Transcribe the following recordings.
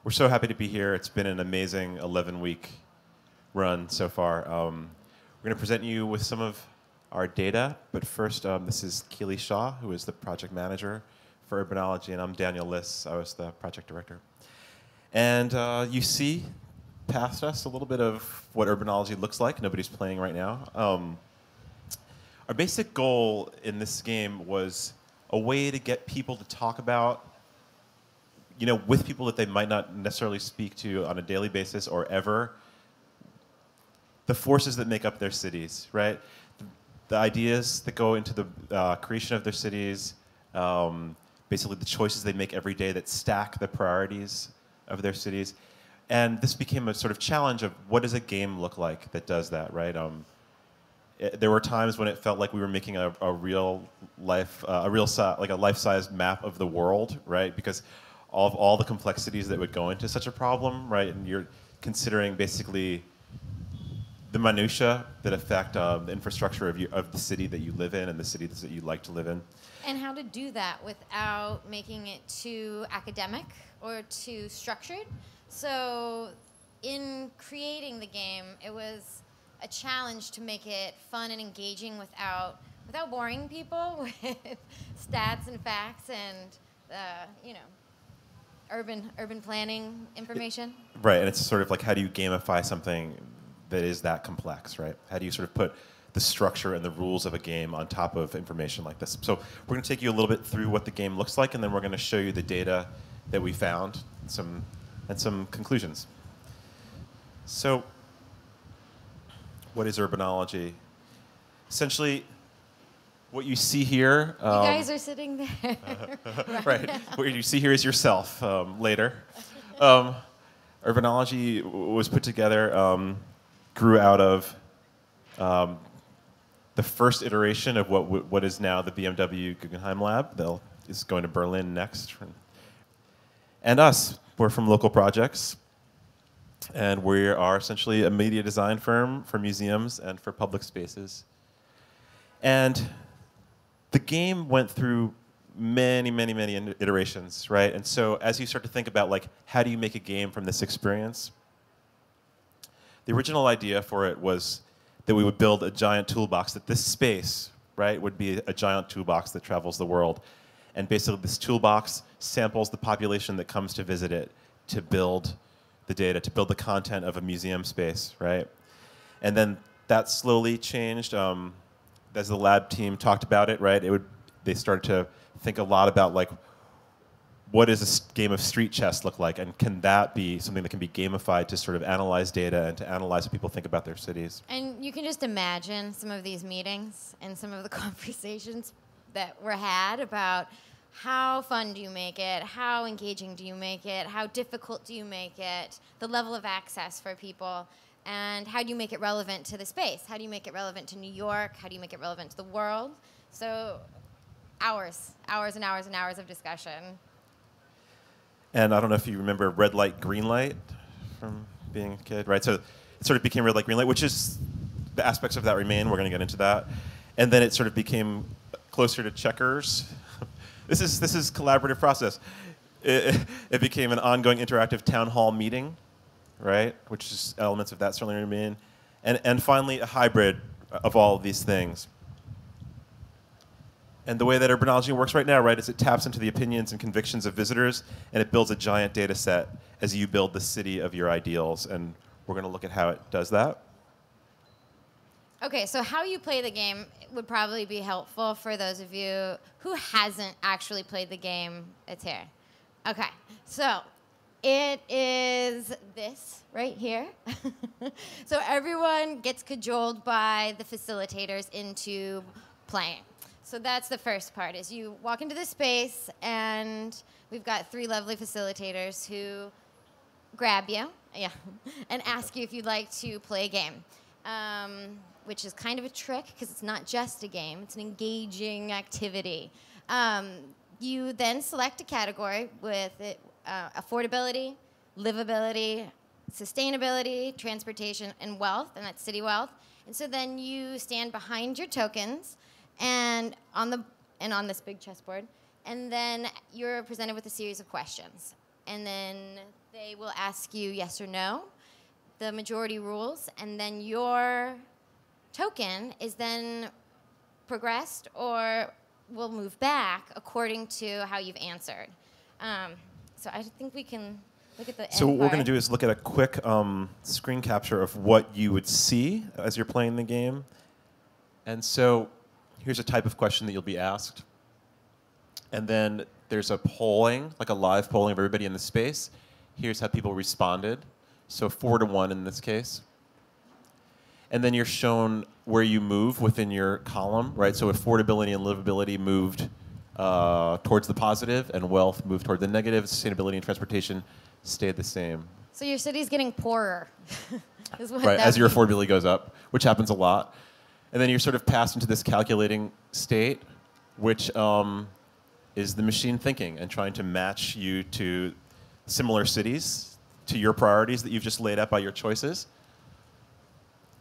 We're so happy to be here. It's been an amazing 11-week run so far. We're going to present you with some of our data, but first, this is Keeli Shaw, who is the project manager for Urbanology, and I'm Daniel Liss. I was the project director. And you see past us a little bit of what Urbanology looks like. Nobody's playing right now. Our basic goal in this game was a way to get people to talk about, with people that they might not necessarily speak to on a daily basis or ever, the forces that make up their cities, right? The ideas that go into the creation of their cities, basically the choices they make every day that stack the priorities of their cities. And this became a sort of challenge of what does a game look like that does that, right? There were times when it felt like we were making a real life, like a life-size map of the world, right? Because of all the complexities that would go into such a problem, right? And you're considering basically the minutia that affect the infrastructure of the city that you live in and the cities that you like to live in. And how to do that without making it too academic or too structured. So in creating the game, it was a challenge to make it fun and engaging without boring people with stats and facts and urban planning information. Right, and it's sort of like, how do you gamify something that is that complex, right? How do you sort of put the structure and the rules of a game on top of information like this? So we're going to take you a little bit through what the game looks like, and then we're going to show you the data that we found and some conclusions. So what is Urbanology? Essentially, what you see here... you guys are sitting there. Right. What you see here is yourself later. Urbanology was put together, grew out of the first iteration of what is now the BMW Guggenheim lab. Is going to Berlin next. And us. We're from local projects. And we are essentially a media design firm for museums and for public spaces. And the game went through many, many, many iterations, right? And so as you start to think about, like, how do you make a game from this experience? The original idea for it was that we would build a giant toolbox, that this space, right, would be a giant toolbox that travels the world. And basically this toolbox samples the population that comes to visit it to build the data, to build the content of a museum space, right? And then that slowly changed as the lab team talked about it, right? They started to think a lot about, like, what does a game of street chess look like, and can that be something that can be gamified to sort of analyze data and to analyze what people think about their cities? And you can just imagine some of these meetings and some of the conversations that were had about how fun do you make it, how engaging do you make it, how difficult do you make it, the level of access for people, and how do you make it relevant to the space? How do you make it relevant to New York? How do you make it relevant to the world? So hours and hours and hours of discussion. And I don't know if you remember red light, green light from being a kid, right? So it sort of became red light, green light, which is the aspects of that remain. We're going to get into that. And then it sort of became closer to checkers. This is collaborative process. It became an ongoing interactive town hall meeting, right? Which is elements of that certainly remain. And finally, a hybrid of all of these things. And the way that Urbanology works right now, right, is it taps into the opinions and convictions of visitors, and it builds a giant data set as you build the city of your ideals. And we're going to look at how it does that. Okay, so how you play the game would probably be helpful for those of you who hasn't actually played the game. It's here. Okay, so it is this right here. So everyone gets cajoled by the facilitators into playing. So that's the first part, is you walk into the space, and we've got 3 lovely facilitators who grab you, and ask you if you'd like to play a game. Which is kind of a trick, because it's not just a game, it's an engaging activity. You then select a category with affordability, livability, sustainability, transportation, and wealth, and that's city wealth. And so then you stand behind your tokens and on this big chessboard, and then you're presented with a series of questions. and then they will ask you yes or no, the majority rules, and then your token is then progressed or will move back according to how you've answered. So I think we can look at the So end what we're going part. to do is look at a quick screen capture of what you would see as you're playing the game. And so here's a type of question that you'll be asked. And then there's a polling, like a live polling of everybody in the space. Here's how people responded. So 4-1 in this case. And then you're shown where you move within your column, right? So affordability and livability moved towards the positive, and wealth moved toward the negative. Sustainability and transportation stayed the same. So your city's getting poorer. Is what Right, that as your means. affordability goes up, which happens a lot. And then you're sort of passed into this calculating state, which is the machine thinking and trying to match you to similar cities, to your priorities that you've just laid out by your choices.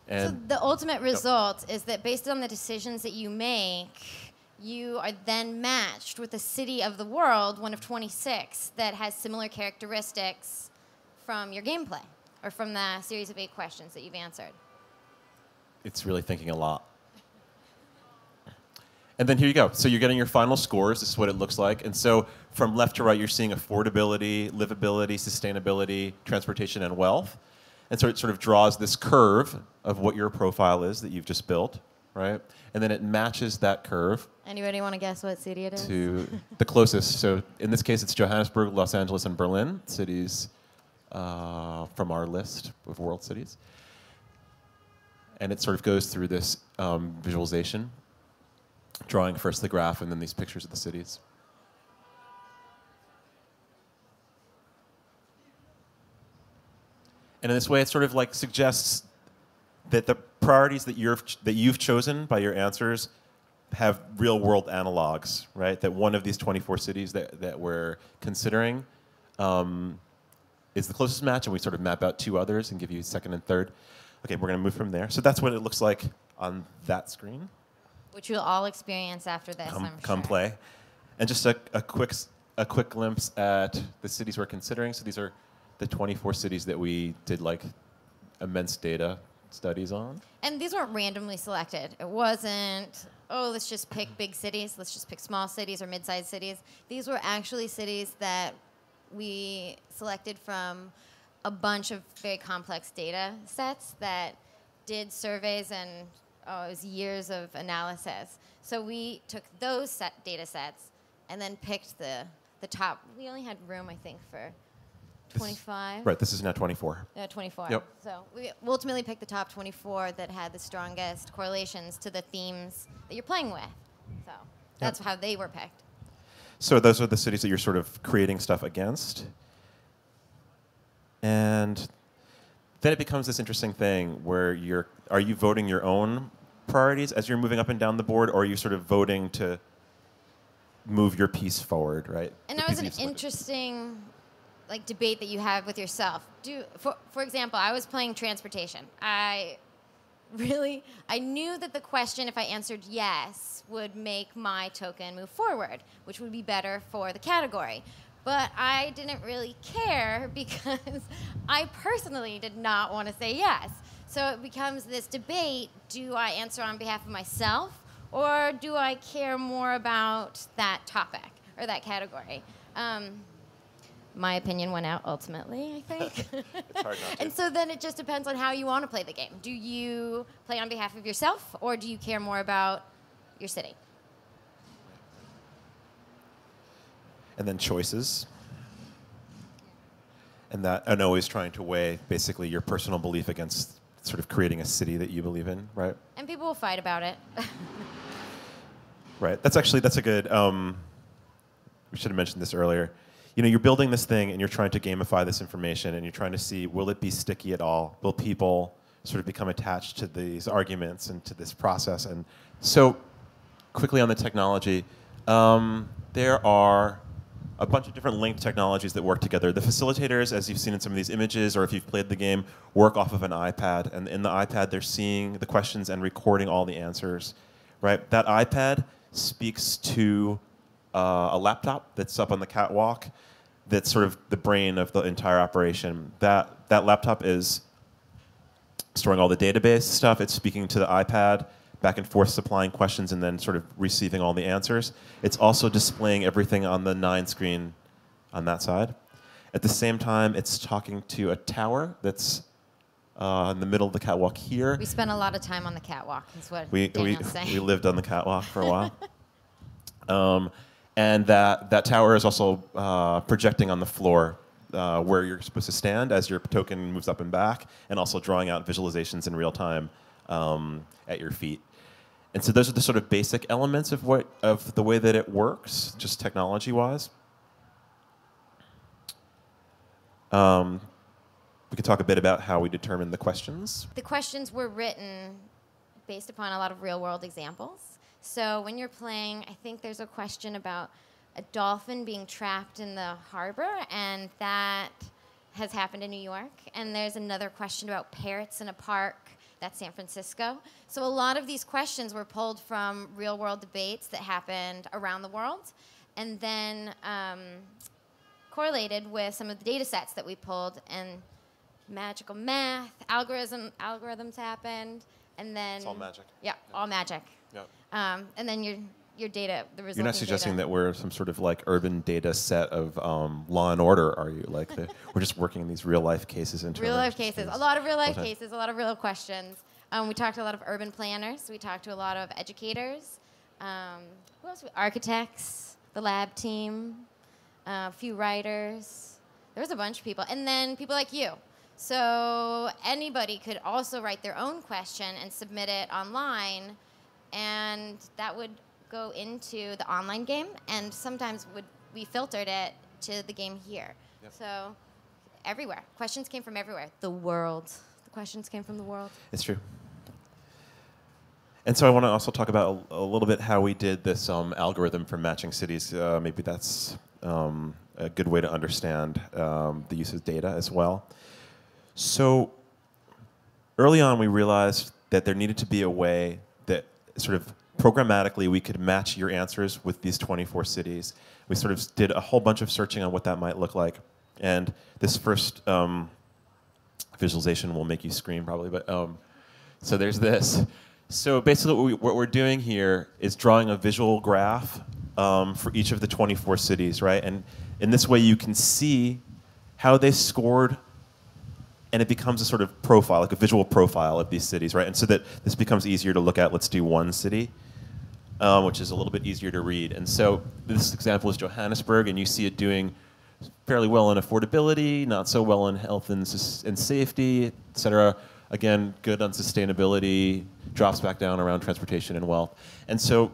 So And the ultimate result is that based on the decisions that you make, you are then matched with a city of the world, one of 26, that has similar characteristics from your gameplay or from the series of 8 questions that you've answered. it's really thinking a lot. And then here you go. So you're getting your final scores. This is what it looks like. And so from left to right, you're seeing affordability, livability, sustainability, transportation, and wealth. And so it sort of draws this curve of what your profile is that you've just built, right? And then it matches that curve Anybody want to guess what city it is? to the closest. So in this case, it's Johannesburg, Los Angeles, and Berlin, cities from our list of world cities. And it sort of goes through this visualization, drawing first the graph and then these pictures of the cities. And in this way, it sort of like suggests that the priorities that you've chosen by your answers have real-world analogs, right? That one of these 24 cities that we're considering is the closest match, and we sort of map out 2 others and give you second and third. Okay, we're going to move from there. So that's what it looks like on that screen. Which you'll all experience after this, I'm Come sure. play. And just a quick glimpse at the cities we're considering. So these are the 24 cities that we did like immense data studies on. And these weren't randomly selected. It wasn't, oh, let's just pick big cities. Let's just pick small cities or mid-sized cities. These were actually cities that we selected from a bunch of very complex data sets that did surveys and it was years of analysis. So we took those data sets and then picked the top. We only had room, I think, for 25. Right, this is now 24. 24. Yep. So we ultimately picked the top 24 that had the strongest correlations to the themes that you're playing with. So that's how they were picked. So those are the cities that you're sort of creating stuff against. And then it becomes this interesting thing where are you voting your own priorities as you're moving up and down the board, or are you sort of voting to move your piece forward, right? And The that was piece an you've selected. interesting debate that you have with yourself. For example, I was playing transportation. I knew that the question, if I answered yes, would make my token move forward, which would be better for the category. But I didn't really care because I personally did not want to say yes. So it becomes this debate, do I answer on behalf of myself, or do I care more about that topic or that category? My opinion went out ultimately, I think. It's hard not to. And so then it just depends on how you want to play the game. Do you play on behalf of yourself, or do you care more about your city? And then choices. And always trying to weigh basically your personal belief against sort of creating a city that you believe in, right? And people will fight about it. Right. That's a good. We should have mentioned this earlier. You know, you're building this thing and you're trying to gamify this information and you're trying to see, will it be sticky at all? Will people sort of become attached to these arguments and to this process? And so, quickly on the technology, there are a bunch of different linked technologies that work together. The facilitators, as you've seen in some of these images, or if you've played the game, work off of an iPad. And in the iPad, they're seeing the questions and recording all the answers. Right? That iPad speaks to a laptop that's up on the catwalk. that's sort of the brain of the entire operation. That laptop is storing all the database stuff. It's speaking to the iPad, back and forth supplying questions, and then sort of receiving all the answers. It's also displaying everything on the 9 screen on that side. At the same time, it's talking to a tower that's in the middle of the catwalk here. We spent a lot of time on the catwalk, is what We Daniel's saying. we lived on the catwalk for a while. And that tower is also projecting on the floor where you're supposed to stand as your token moves up and back, and also drawing out visualizations in real time at your feet. And so those are the sort of basic elements of the way that it works, just technology-wise. We could talk a bit about how we determine the questions. The questions were written based upon a lot of real-world examples. So when you're playing, I think there's a question about a dolphin being trapped in the harbor, and that has happened in New York. And there's another question about parrots in a park. That's San Francisco. So a lot of these questions were pulled from real-world debates that happened around the world, and then correlated with some of the data sets that we pulled, and magical math, algorithms happened, and then... It's all magic. Yeah, all magic. Yeah. And then your data, the resulting You're not suggesting data. that we're some sort of like urban data set of Law and Order, are you? Like we're just working these real life cases into real life cases. A lot of real life Okay. cases. A lot of real questions. We talked to a lot of urban planners. We talked to a lot of educators. Who else? Architects. The lab team. A few writers. There was a bunch of people, and then people like you. So anybody could also write their own question and submit it online, and that would go into the online game, and sometimes we filtered it to the game here. Yep. So everywhere. Questions came from everywhere. The world. The questions came from the world. It's true. And so I want to also talk about a little bit how we did this algorithm for matching cities. Maybe that's a good way to understand the use of data as well. So early on, we realized that there needed to be a way that sort of programmatically we could match your answers with these 24 cities. We sort of did a whole bunch of searching on what that might look like. And this first visualization will make you scream probably, but so there's this. So basically what we're doing here is drawing a visual graph for each of the 24 cities, right? And in this way you can see how they scored, and it becomes a sort of profile, like a visual profile of these cities, right? And so that this becomes easier to look at. Let's do one city, which is a little bit easier to read. And so this example is Johannesburg, and you see it doing fairly well in affordability, not so well in health and safety, et cetera. Again, good on sustainability, drops back down around transportation and wealth. And so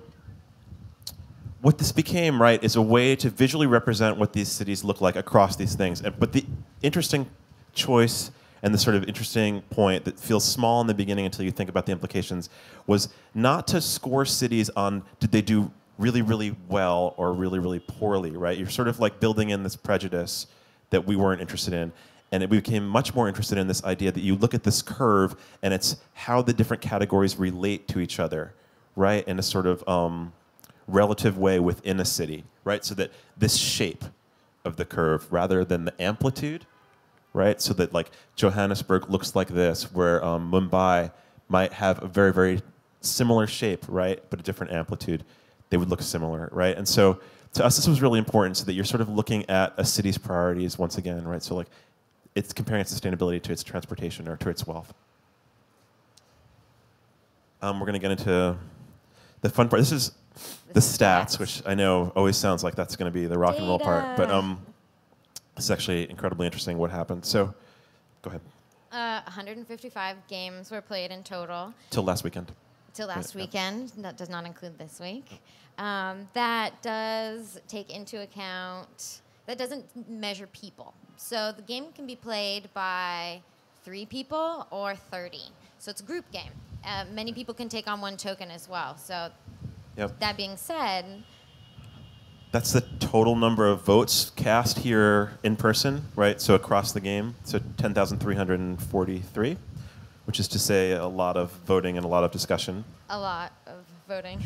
what this became, right, is a way to visually represent what these cities look like across these things. But the interesting choice and the sort of interesting point that feels small in the beginning until you think about the implications was not to score cities on did they do really, really well or really, really poorly, right? You're sort of like building in this prejudice that we weren't interested in. And we became much more interested in this idea that you look at this curve and it's how the different categories relate to each other, right? In a sort of relative way within a city, right? So that this shape of the curve rather than the amplitude, right? So that like Johannesburg looks like this, where Mumbai might have a very, very similar shape, right? But a different amplitude. They would look similar, right? And so to us, this was really important so that you're sort of looking at a city's priorities once again, right? So like it's comparing its sustainability to its transportation or to its wealth. We're going to get into the fun part. This is the stats, which I know always sounds like that's going to be the rock and roll part, but it's actually incredibly interesting what happened. So, go ahead. 155 games were played in total. Till last weekend. Till last weekend. That does not include this week. That does take into account, that doesn't measure people. So the game can be played by 3 people or 30. So it's a group game. Many people can take on one token as well. So that being said, that's the total number of votes cast here in person, right? So across the game, so 10,343, which is to say a lot of voting and a lot of discussion. a lot of voting.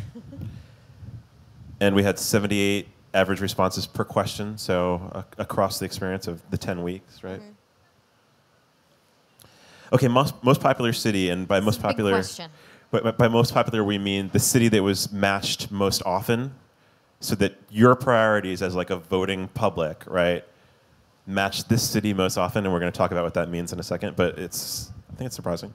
And we had 78 average responses per question, so across the experience of the 10 weeks, right? Mm-hmm. Okay, most popular city, and by most popular, big question. By most popular we mean the city that was matched most often, so that your priorities as like a voting public, right, match this city most often, and we're going to talk about what that means in a second. But I think it's surprising.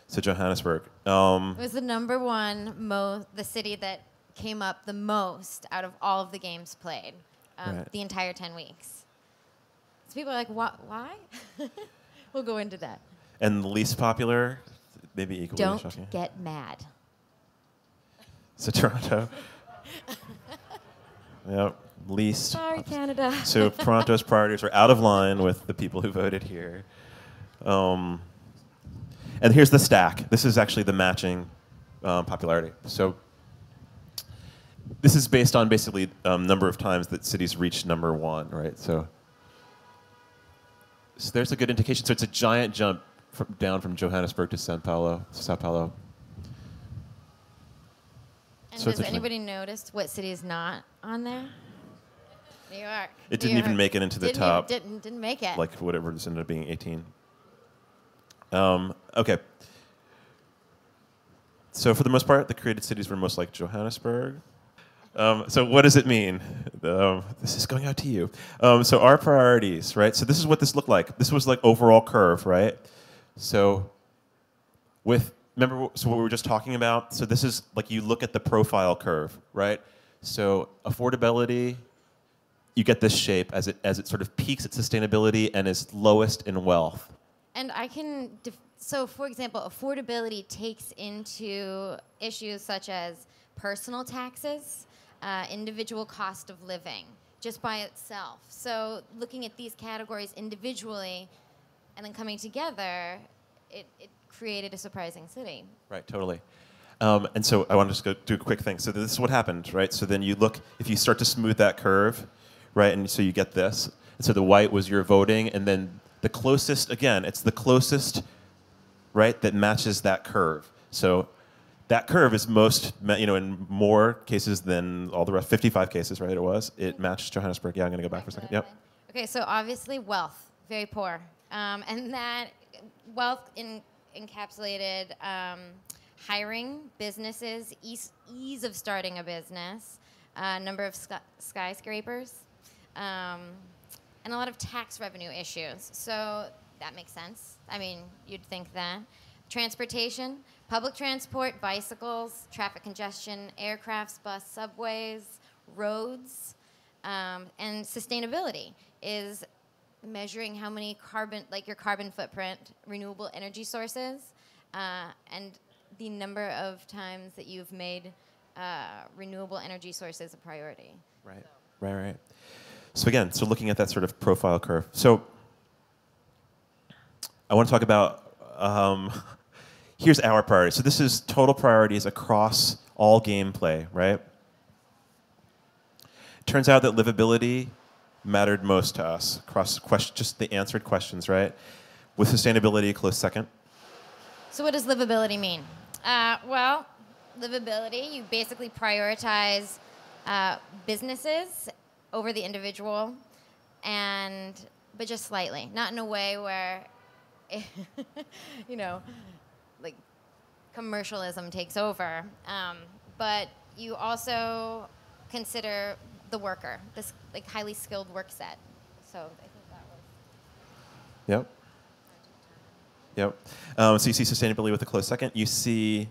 So Johannesburg. It was the number one the city that came up the most out of all of the games played, Right. the entire 10 weeks. So people are like, why? We'll go into that. And the least popular, maybe equally Don't shocking. get mad. So Toronto. Yep, least. Sorry, Canada. So Toronto's priorities are out of line with the people who voted here. And here's the stack. This is actually the matching popularity. So this is based on basically number of times that cities reach number one, right? So there's a good indication. So it's a giant jump down from Johannesburg to Sao Paulo. And So has it's anybody noticed what city is not on there? New York. It didn't even make it into the top. Didn't make it. Like whatever, this ended up being 18. Okay. So for the most part, the created cities were most like Johannesburg. So what does it mean? This is going out to you. So our priorities, right? So this is what this looked like. This was like overall curve, right? So remember what we were just talking about? So this is like you look at the profile curve, right? So affordability, you get this shape as it sort of peaks at sustainability and is lowest in wealth. And I can, so for example, affordability takes into issues such as personal taxes, individual cost of living, just by itself. So looking at these categories individually and then coming together, it created a surprising city. Right, totally. And so I want to just go do a quick thing. So this is what happened, right? So then you look, if you start to smooth that curve, right, and so you get this. And so the white was your voting, and then the closest, again, it's the closest, right, that matches that curve. So that curve is most, in more cases than all the rest, 55 cases, right, it matched Johannesburg. Yeah, I'm going to go back for a second. Yep. Okay, so obviously wealth, very poor. And that wealth encapsulated hiring, businesses, ease of starting a business, number of skyscrapers, and a lot of tax revenue issues. So that makes sense. I mean, you'd think that. Transportation, public transport, bicycles, traffic congestion, aircrafts, bus, subways, roads, and sustainability is measuring how many your carbon footprint, renewable energy sources, and the number of times that you've made renewable energy sources a priority. Right, right. So again, looking at that sort of profile curve. So I want to talk about, here's our priorities. So this is total priorities across all gameplay, right? It turns out that livability mattered most to us across just the answered questions, right? With sustainability a close second. So what does livability mean? Well, livability, you basically prioritize businesses over the individual, but just slightly, not in a way where, like commercialism takes over. But you also consider the worker, this like highly skilled work set. So I think that was. Yep. So you see sustainability with a close second. You see,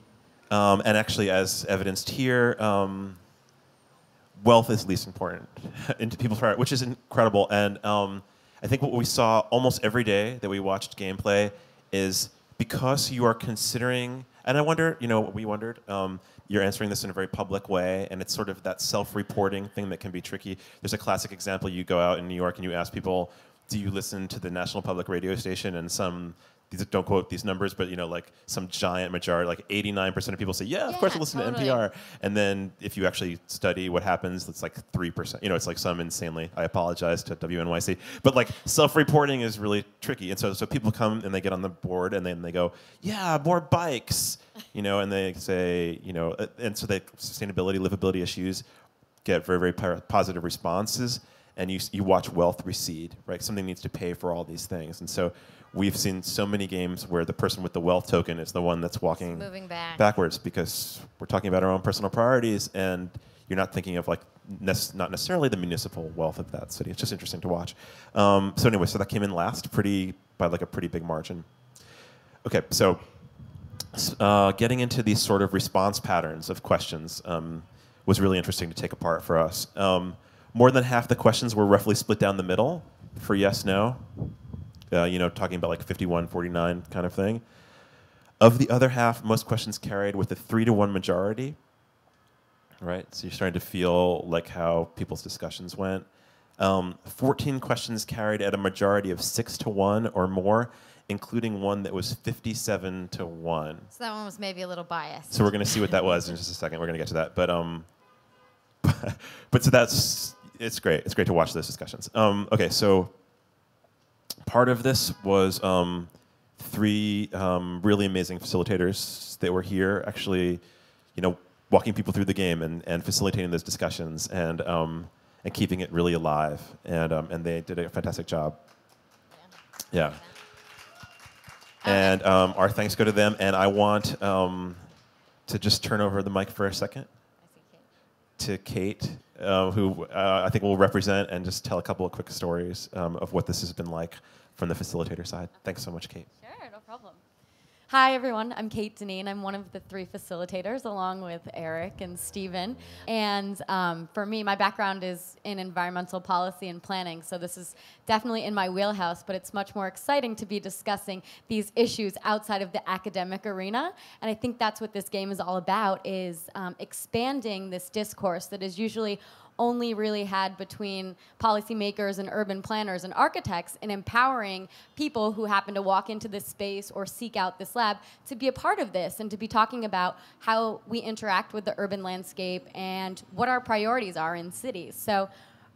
and actually as evidenced here, wealth is least important into people's priority, which is incredible. And I think what we saw almost every day that we watched gameplay is because you are considering, and I wonder, what we wondered, you're answering this in a very public way, and it's sort of that self-reporting thing that can be tricky. There's a classic example. You go out in New York and you ask people, do you listen to the National Public Radio Station? And don't quote these numbers, but like some giant majority, like 89% of people say, yeah, of course I listen totally. to NPR. And then if you actually study what happens, it's like 3%. It's like some insanely, I apologize to WNYC, but like self-reporting is really tricky. And so people come and they get on the board and then they go, yeah, more bikes, and they say, and so the sustainability, livability issues get very, very positive responses, and you watch wealth recede, right? Something needs to pay for all these things. And so we've seen so many games where the person with the wealth token is the one that's walking moving backwards, because we're talking about our own personal priorities, and you're not thinking of like not necessarily the municipal wealth of that city. It's just interesting to watch. So anyway, so that came in last by like a pretty big margin. Okay, so getting into these sort of response patterns of questions was really interesting to take apart for us. More than half the questions were roughly split down the middle for yes, no. Talking about like 51-49 kind of thing. Of the other half, most questions carried with a 3-to-1 majority. Right, so you're starting to feel like how people's discussions went. 14 questions carried at a majority of 6-to-1 or more, including one that was 57-to-1. So that one was maybe a little biased. So we're going to see what that was in just a second. We're going to get to that, but so it's great. It's great to watch those discussions. Okay, so part of this was 3 really amazing facilitators that were here, actually, walking people through the game and facilitating those discussions and keeping it really alive. And they did a fantastic job. Yeah. And our thanks go to them. And I want to just turn over the mic for a second to Kate, who I think will represent and just tell a couple of quick stories of what this has been like from the facilitator side. Thanks so much, Kate. Sure, no problem. Hi, everyone. I'm Kate Deneen. I'm one of the 3 facilitators, along with Eric and Steven. And for me, my background is in environmental policy and planning, so this is definitely in my wheelhouse, but it's much more exciting to be discussing these issues outside of the academic arena. And I think that's what this game is all about, is expanding this discourse that is usually only really had between policymakers and urban planners and architects, and empowering people who happen to walk into this space or seek out this lab to be a part of this and to be talking about how we interact with the urban landscape and what our priorities are in cities. So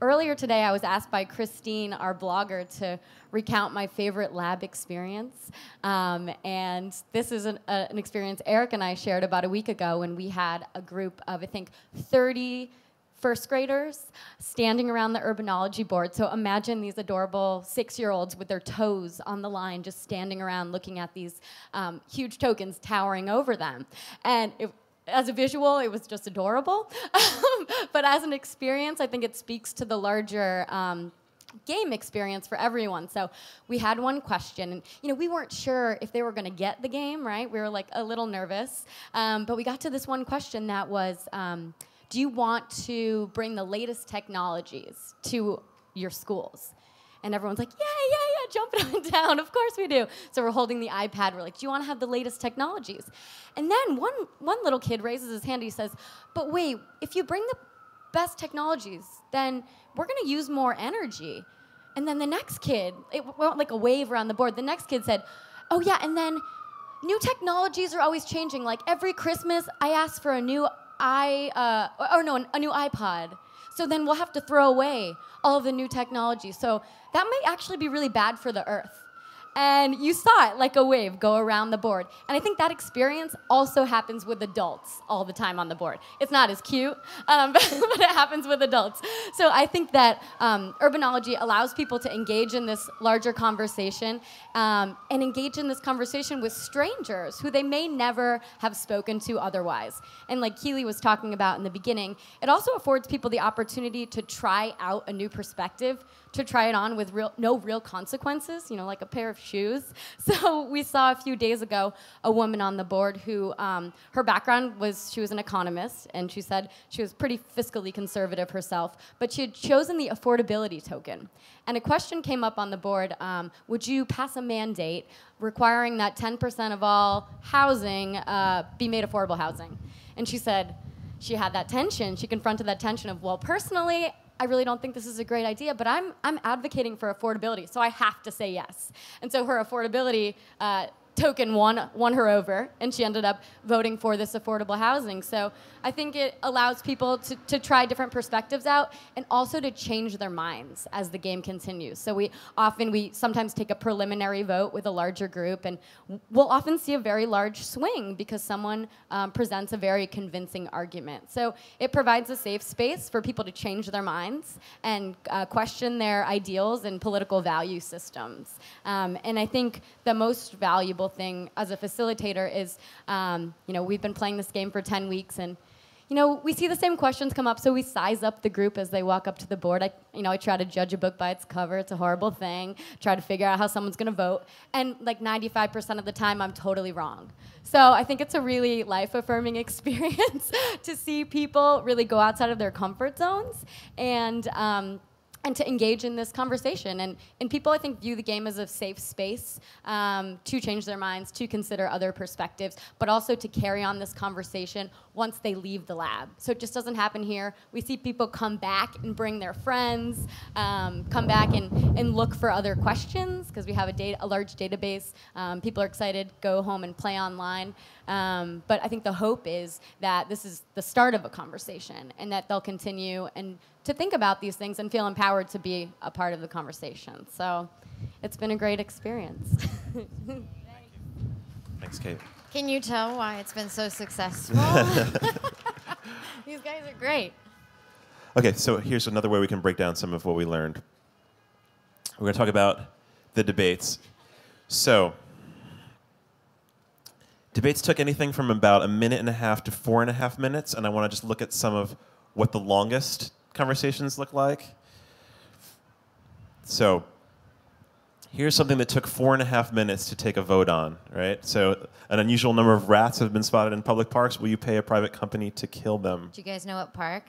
earlier today, I was asked by Christine, our blogger, to recount my favorite lab experience. And this is an experience Eric and I shared about a week ago when we had a group of, I think, 30 first graders standing around the Urbanology board. So imagine these adorable 6-year-olds with their toes on the line, just standing around looking at these huge tokens towering over them. And as a visual, it was just adorable. But as an experience, I think it speaks to the larger game experience for everyone. So we had one question, and we weren't sure if they were going to get the game, right? We were like a little nervous. But we got to this one question that was, do you want to bring the latest technologies to your schools? And everyone's like, yeah, jumping up and down. Of course we do. So we're holding the iPad. We're like, do you want to have the latest technologies? And then one little kid raises his hand and he says, but wait, if you bring the best technologies, then we're going to use more energy. And then the next kid, it went like a wave around the board. The next kid said, oh yeah, and then new technologies are always changing. Like every Christmas, I ask for a new new iPod. So then we'll have to throw away all of the new technology. So that might actually be really bad for the Earth. And you saw it like a wave go around the board. And I think that experience also happens with adults all the time on the board. It's not as cute, but it happens with adults. So I think that Urbanology allows people to engage in this larger conversation and engage in this conversation with strangers who they may never have spoken to otherwise. And like Keeli was talking about in the beginning, it also affords people the opportunity to try out a new perspective, to try it on with no real consequences, like a pair of shoes. So we saw a few days ago a woman on the board who, her background was, she was an economist, and she said she was pretty fiscally conservative herself, but she had chosen the affordability token. And a question came up on the board, would you pass a mandate requiring that 10% of all housing be made affordable housing? And she said she had that tension, she confronted that tension of, well, personally, I really don't think this is a great idea, but I'm advocating for affordability, so I have to say yes. And so her affordability token won her over, and she ended up voting for this affordable housing. So I think it allows people to try different perspectives out and also to change their minds as the game continues. So we sometimes take a preliminary vote with a larger group, and we'll often see a very large swing because someone presents a very convincing argument. So it provides a safe space for people to change their minds and question their ideals and political value systems. And I think the most valuable thing as a facilitator is, we've been playing this game for 10 weeks, and we see the same questions come up, so we size up the group as they walk up to the board. I try to judge a book by its cover. It's a horrible thing. Try to figure out how someone's going to vote. And like 95% of the time, I'm totally wrong. So I think it's a really life-affirming experience to see people really go outside of their comfort zones and to engage in this conversation. And people, I think, view the game as a safe space to change their minds, to consider other perspectives, but also to carry on this conversation once they leave the lab. So it just doesn't happen here. We see people come back and bring their friends, come back and look for other questions, because we have a large database. People are excited, go home and play online. But I think the hope is that this is the start of a conversation, and that they'll continue and to think about these things and feel empowered to be a part of the conversation. So it's been a great experience. Thanks, Kate. Can you tell why it's been so successful? These guys are great. Okay, so here's another way we can break down some of what we learned. We're going to talk about the debates. So debates took anything from about 1.5 minutes to 4.5 minutes, and I want to just look at some of what the longest conversations look like. So here's something that took 4.5 minutes to take a vote on, right? So an unusual number of rats have been spotted in public parks. Will you pay a private company to kill them? Do you guys know what park?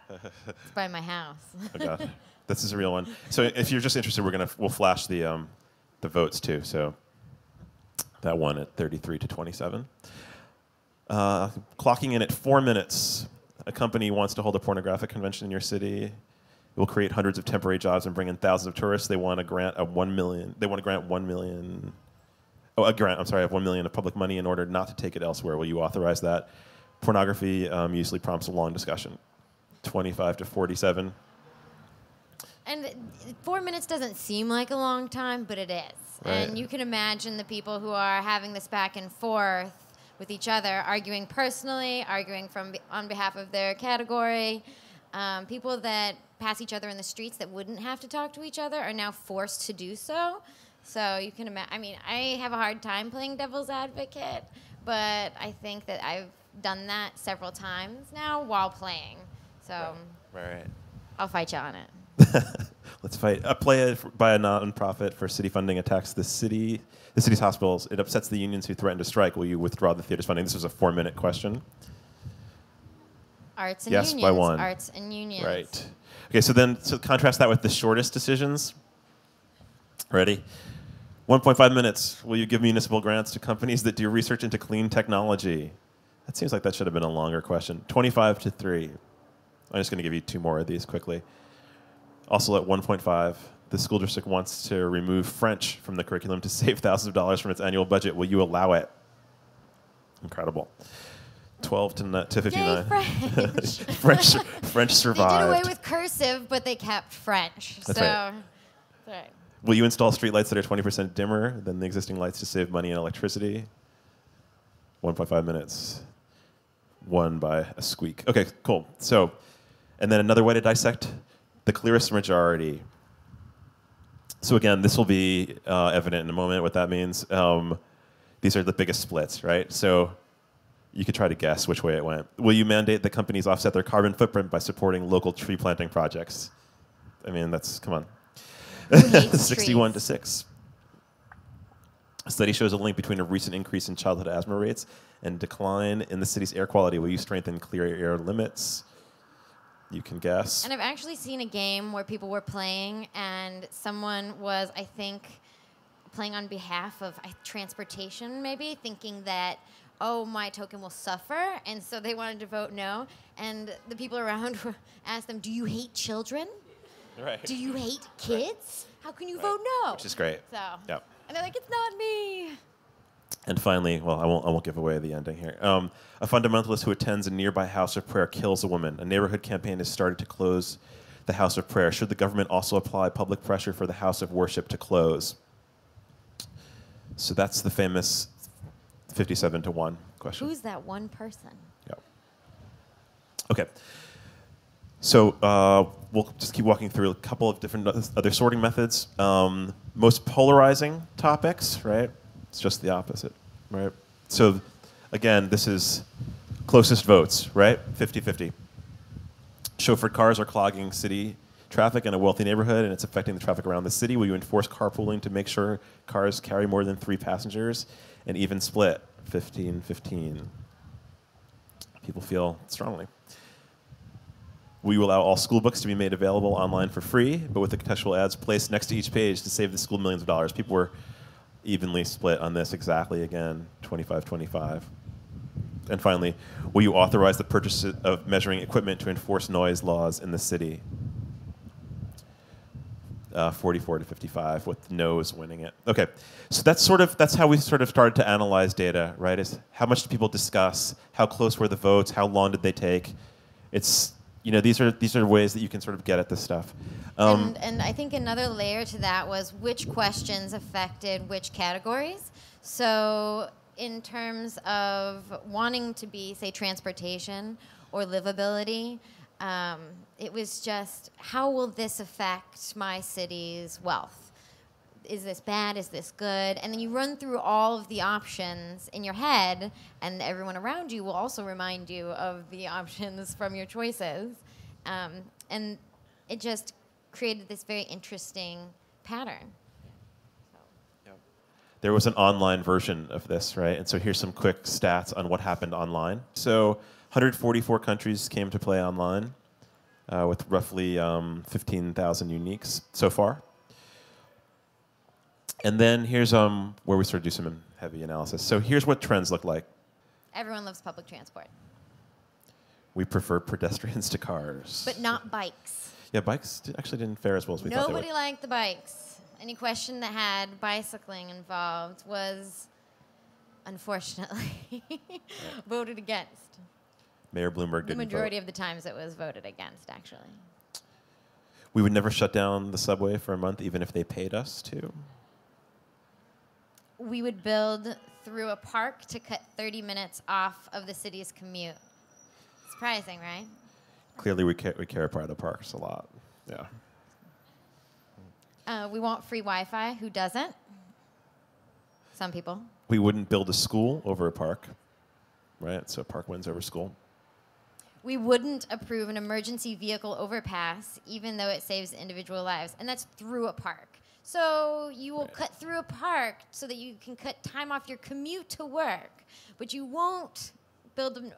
It's by my house. Oh God, this is a real one. So if you're just interested, we'll flash the votes too. So that one at 33 to 27. Clocking in at 4 minutes. A company wants to hold a pornographic convention in your city. It will create hundreds of temporary jobs and bring in thousands of tourists. They want to grant of 1 million of public money in order not to take it elsewhere. Will you authorize that? Pornography usually prompts a long discussion. 25 to 47. And 4 minutes doesn't seem like a long time, but it is. Right. And you can imagine the people who are having this back and forth with each other, arguing personally, arguing on behalf of their category. People that pass each other in the streets that wouldn't have to talk to each other are now forced to do so. So you can imagine, I have a hard time playing devil's advocate, but I think that I've done that several times now while playing. So Right. I'll fight you on it. Let's fight. A play by a nonprofit for city funding attacks the city's hospitals. It upsets the unions who threaten to strike. Will you withdraw the theater's funding? This was a 4-minute question. Arts and yes, unions. By one. Arts and unions. Right. Okay, so contrast that with the shortest decisions. Ready? 1.5 minutes. Will you give municipal grants to companies that do research into clean technology? That seems like that should have been a longer question. 25 to 3. I'm just going to give you 2 more of these quickly. Also at 1.5, the school district wants to remove French from the curriculum to save thousands of dollars from its annual budget. Will you allow it? Incredible. 12 to 59. Yay, French survived. They did away with cursive, but they kept French. That's so, right. Right. Will you install streetlights that are 20% dimmer than the existing lights to save money and electricity? 1.5 minutes. Won by a squeak. Okay, cool. So, and then another way to dissect the clearest majority. So again, this will be evident in a moment what that means. These are the biggest splits, right? So you could try to guess which way it went. Will you mandate that companies offset their carbon footprint by supporting local tree planting projects? Come on. 61 to 6. A study shows a link between a recent increase in childhood asthma rates and decline in the city's air quality. Will you strengthen clear air limits? You can guess. And I've actually seen a game where people were playing and someone was, I think, playing on behalf of transportation, maybe, thinking that, oh, my token will suffer, and so they wanted to vote no. And the people around asked them, do you hate children? Right. Do you hate kids? How can you vote no? Which is great. So, yep. And they're like, it's not me. And finally, well, I won't give away the ending here. A fundamentalist who attends a nearby house of prayer kills a woman. A neighborhood campaign has started to close the house of prayer. Should the government also apply public pressure for the house of worship to close? So that's the famous 57-1 question. Who's that one person? Yeah. Okay. So we'll just keep walking through a couple of different other sorting methods. Most polarizing topics, right? It's just the opposite, right? So again, this is closest votes, right? 50-50. Chauffeured cars are clogging city traffic in a wealthy neighborhood, and it's affecting the traffic around the city. Will you enforce carpooling to make sure cars carry more than 3 passengers? An even split, 15-15. People feel strongly. We will allow all school books to be made available online for free, but with the contextual ads placed next to each page to save the school millions of dollars. People were evenly split on this exactly, again, 25-25. And finally, will you authorize the purchase of measuring equipment to enforce noise laws in the city? 44-55, with no's winning it. Okay, so that's how we sort of started to analyze data, right? Is how much do people discuss? How close were the votes? How long did they take? It's these are ways that you can sort of get at this stuff. And I think another layer to that was which questions affected which categories. So in terms of wanting to be, say, transportation or livability, it was just, how will this affect my city's wealth? Is this bad? Is this good? And then you run through all of the options in your head, and everyone around you will also remind you of the options from your choices. And it just created this very interesting pattern. Yep. There was an online version of this, right? And so here's some quick stats on what happened online. So 144 countries came to play online with roughly 15,000 uniques so far. And then here's where we sort of do some heavy analysis. So here's what trends look like. Everyone loves public transport. We prefer pedestrians to cars. But not bikes. Yeah, bikes actually didn't fare as well as we thought they would. Nobody liked the bikes. Any question that had bicycling involved was, unfortunately, voted against. Mayor Bloomberg didn't The majority vote. of the times it was voted against, actually. We would never shut down the subway for a month, even if they paid us to. We would build through a park to cut 30 minutes off of the city's commute. Surprising, right? Clearly, we care about the parks a lot. Yeah. We want free Wi-Fi. Who doesn't? Some people. We wouldn't build a school over a park, right? So park wins over school. We wouldn't approve an emergency vehicle overpass, even though it saves individual lives. And that's through a park. So you will cut through a park so that you can cut time off your commute to work. But you won't build an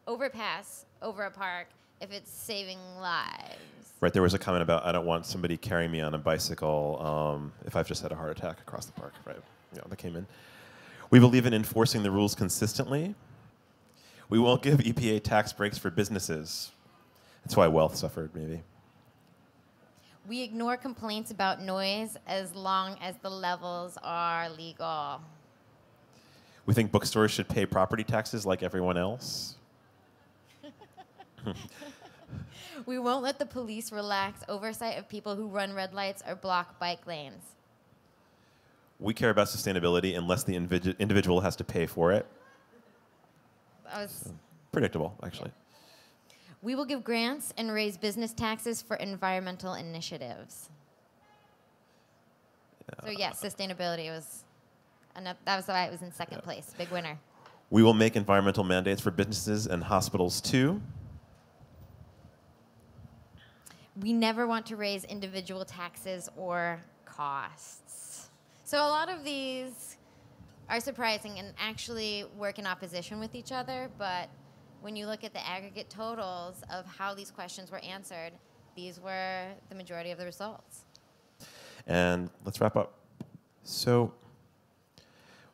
overpass over a park if it's saving lives. Right, there was a comment about, I don't want somebody carrying me on a bicycle if I've just had a heart attack across the park, right? Yeah, that came in. We believe in enforcing the rules consistently. We won't give EPA tax breaks for businesses. That's why wealth suffered, maybe. We ignore complaints about noise as long as the levels are legal. We think bookstores should pay property taxes like everyone else. We won't let the police relax oversight of people who run red lights or block bike lanes. We care about sustainability unless the individual has to pay for it. That was Predictable, actually. We will give grants and raise business taxes for environmental initiatives. So yes, sustainability was, that was why it was in second place. Big winner. We will make environmental mandates for businesses and hospitals too. We never want to raise individual taxes or costs. So a lot of these are surprising and actually work in opposition with each other, but when you look at the aggregate totals of how these questions were answered, these were the majority of the results. And let's wrap up. So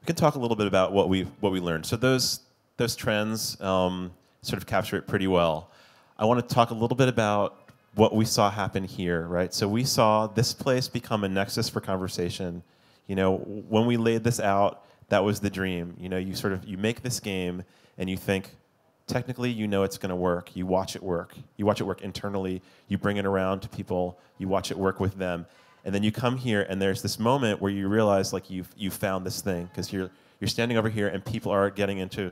we can talk a little bit about what we learned. So those trends sort of capture it pretty well. I want to talk a little bit about what we saw happen here, right? So we saw this place become a nexus for conversation, You know, when we laid this out, that was the dream. You know, you make this game and you think, technically, you know it's going to work. You watch it work. You watch it work internally. You bring it around to people. You watch it work with them. And then you come here, and there's this moment where you realize, like, you've found this thing, because you're standing over here, and people are getting into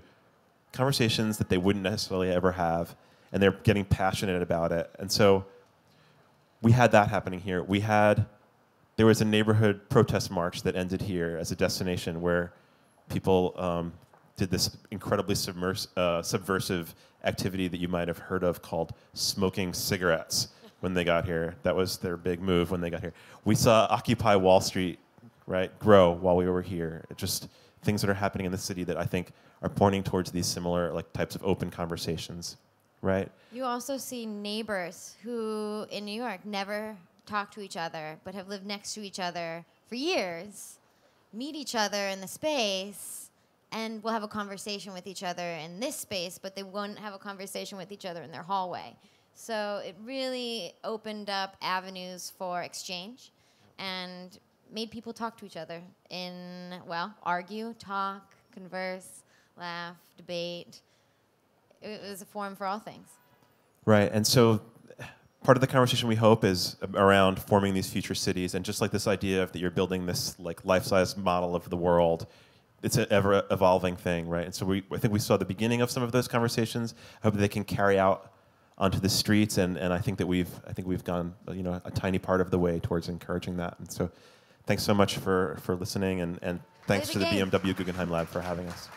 conversations that they wouldn't necessarily ever have, and they're getting passionate about it. And so we had that happening here. There was a neighborhood protest march that ended here as a destination where people did this incredibly subversive activity that you might have heard of called smoking cigarettes when they got here. That was their big move when they got here. We saw Occupy Wall Street, right, grow while we were here. Just things that are happening in the city that I think are pointing towards these similar types of open conversations, right? You also see neighbors who in New York never talk to each other but have lived next to each other for years, meet each other in the space, and will have a conversation with each other in this space, but they won't have a conversation with each other in their hallway. So it really opened up avenues for exchange and made people talk to each other argue, talk, converse, laugh, debate. It was a forum for all things. Right, and so part of the conversation we hope is around forming these future cities, and just like this idea of that you're building this life-size model of the world. It's an ever-evolving thing, right? And so I think we saw the beginning of some of those conversations. I hope they can carry out onto the streets, and I think that we've gone a tiny part of the way towards encouraging that. And so, thanks so much for listening, and thanks to the BMW Guggenheim Lab for having us.